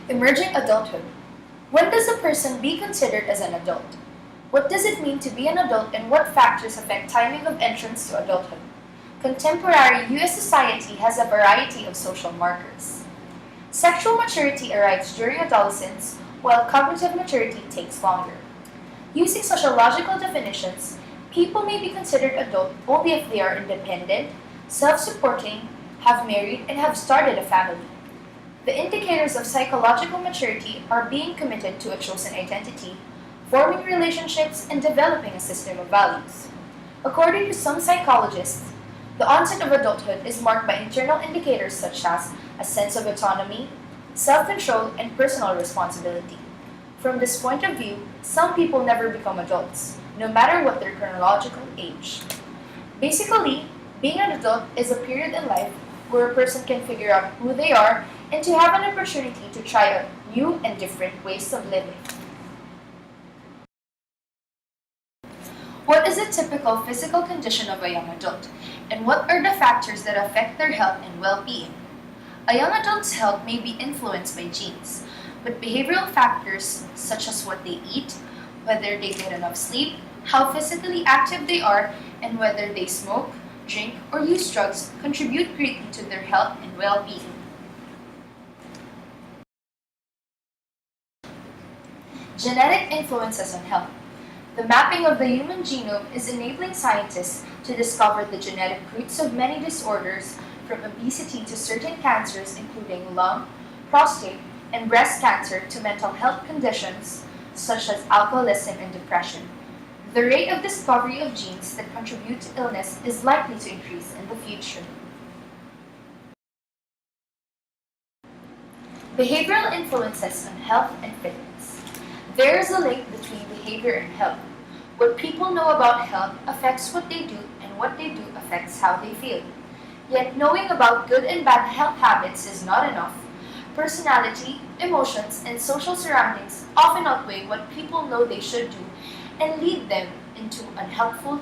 Emerging adulthood. When does a person be considered as an adult? What does it mean to be an adult and what factors affect timing of entrance to adulthood? Contemporary US society has a variety of social markers. Sexual maturity arrives during adolescence, while cognitive maturity takes longer. Using sociological definitions, people may be considered adult only if they are independent, self-supporting, have married, and have started a family. The indicators of psychological maturity are being committed to a chosen identity, forming relationships, and developing a system of values. According to some psychologists, the onset of adulthood is marked by internal indicators such as a sense of autonomy, self-control, and personal responsibility. From this point of view, some people never become adults, no matter what their chronological age. Basically, being an adult is a period in life where a person can figure out who they are and to have an opportunity to try out new and different ways of living. What is a typical physical condition of a young adult, and what are the factors that affect their health and well-being? A young adult's health may be influenced by genes, but behavioral factors such as what they eat, whether they get enough sleep, how physically active they are, and whether they smoke, drink, or use drugs contribute greatly to their health and well-being. Genetic influences on health. The mapping of the human genome is enabling scientists to discover the genetic roots of many disorders, from obesity to certain cancers including lung, prostate, and breast cancer to mental health conditions such as alcoholism and depression. The rate of discovery of genes that contribute to illness is likely to increase in the future. Behavioral influences on health and fitness. There is a link between behavior and health. What people know about health affects what they do, and what they do affects how they feel. Yet knowing about good and bad health habits is not enough. Personality, emotions, and social surroundings often outweigh what people know they should do and lead them into unhelpful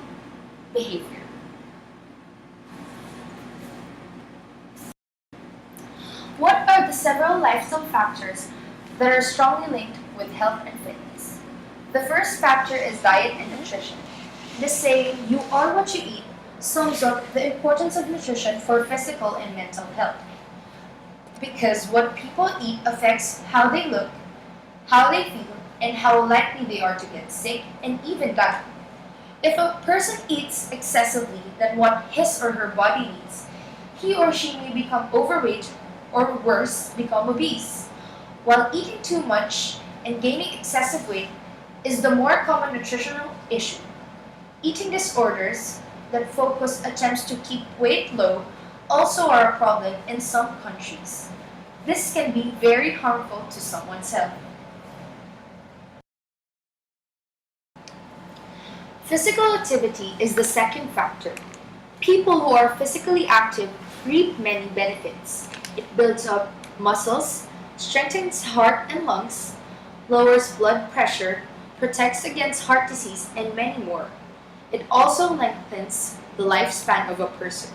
behavior. What are the several lifestyle factors that are strongly linked with health and fitness? The first factor is diet and nutrition. The saying, "you are what you eat," sums up the importance of nutrition for physical and mental health. Because what people eat affects how they look, how they feel, and how likely they are to get sick and even die. If a person eats excessively than what his or her body needs, he or she may become overweight or worse, become obese. While eating too much and gaining excessive weight is the more common nutritional issue. Eating disorders that focus attempts to keep weight low also are a problem in some countries. This can be very harmful to someone's health. Physical activity is the second factor. People who are physically active reap many benefits. It builds up muscles, strengthens heart and lungs, lowers blood pressure, protects against heart disease, and many more. It also lengthens the lifespan of a person.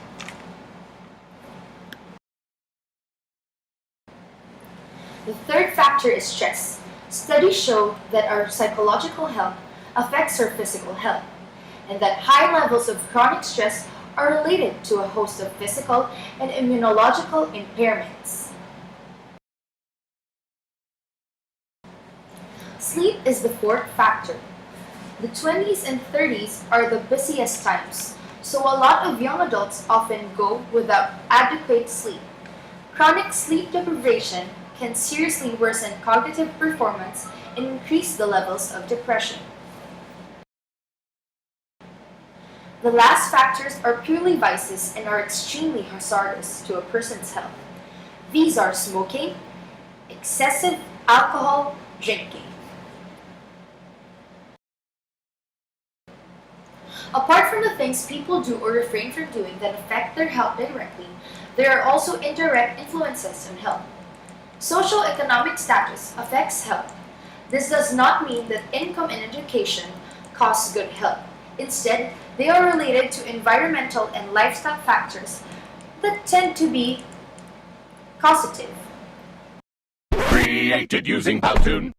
The third factor is stress. Studies show that our psychological health affects our physical health, and that high levels of chronic stress are related to a host of physical and immunological impairments. Sleep is the fourth factor. The 20s and 30s are the busiest times, so a lot of young adults often go without adequate sleep. Chronic sleep deprivation can seriously worsen cognitive performance and increase the levels of depression. The last factors are purely vices and are extremely hazardous to a person's health. These are smoking, excessive alcohol drinking. Apart from the things people do or refrain from doing that affect their health directly, there are also indirect influences on health. Socioeconomic status affects health. This does not mean that income and education cause good health. Instead, they are related to environmental and lifestyle factors that tend to be causative. created using Powtoon.